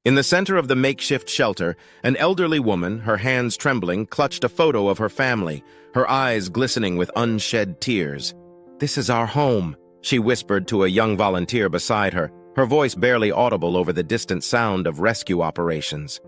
In the center of the makeshift shelter, an elderly woman, her hands trembling, clutched a photo of her family, her eyes glistening with unshed tears. "This is our home," she whispered to a young volunteer beside her, her voice barely audible over the distant sound of rescue operations.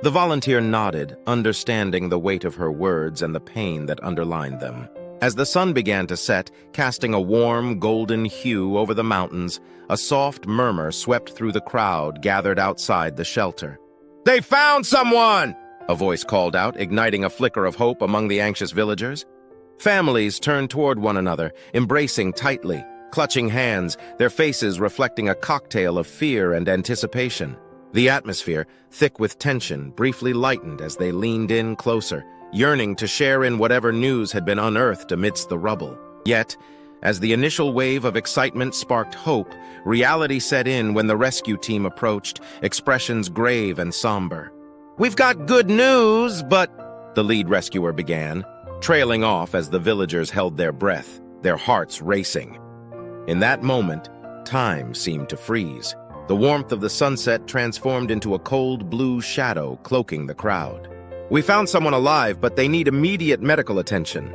The volunteer nodded, understanding the weight of her words and the pain that underlined them. As the sun began to set, casting a warm, golden hue over the mountains, a soft murmur swept through the crowd gathered outside the shelter. "They found someone!" a voice called out, igniting a flicker of hope among the anxious villagers. Families turned toward one another, embracing tightly, clutching hands, their faces reflecting a cocktail of fear and anticipation. The atmosphere, thick with tension, briefly lightened as they leaned in closer, yearning to share in whatever news had been unearthed amidst the rubble. Yet, as the initial wave of excitement sparked hope, reality set in when the rescue team approached, expressions grave and somber. "We've got good news, but—" the lead rescuer began, trailing off as the villagers held their breath, their hearts racing. In that moment, time seemed to freeze. The warmth of the sunset transformed into a cold blue shadow cloaking the crowd. "We found someone alive, but they need immediate medical attention."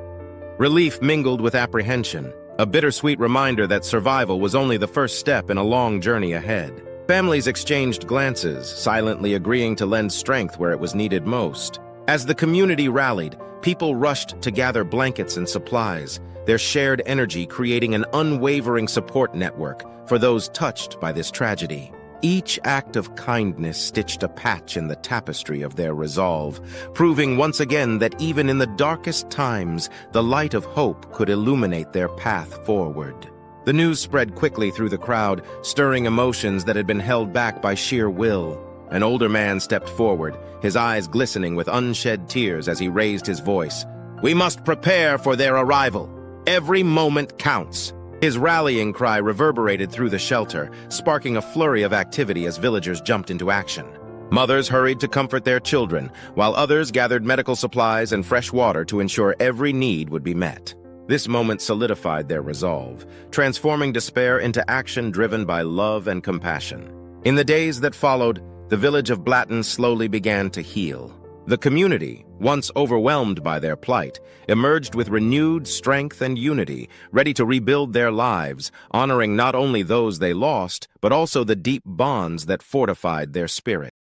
Relief mingled with apprehension, a bittersweet reminder that survival was only the first step in a long journey ahead. Families exchanged glances, silently agreeing to lend strength where it was needed most. As the community rallied, people rushed to gather blankets and supplies, their shared energy creating an unwavering support network for those touched by this tragedy. Each act of kindness stitched a patch in the tapestry of their resolve, proving once again that even in the darkest times, the light of hope could illuminate their path forward. The news spread quickly through the crowd, stirring emotions that had been held back by sheer will. An older man stepped forward, his eyes glistening with unshed tears as he raised his voice. "We must prepare for their arrival. Every moment counts." His rallying cry reverberated through the shelter, sparking a flurry of activity as villagers jumped into action. Mothers hurried to comfort their children, while others gathered medical supplies and fresh water to ensure every need would be met. This moment solidified their resolve, transforming despair into action driven by love and compassion. In the days that followed, the village of Blatten slowly began to heal. The community, once overwhelmed by their plight, emerged with renewed strength and unity, ready to rebuild their lives, honoring not only those they lost, but also the deep bonds that fortified their spirit.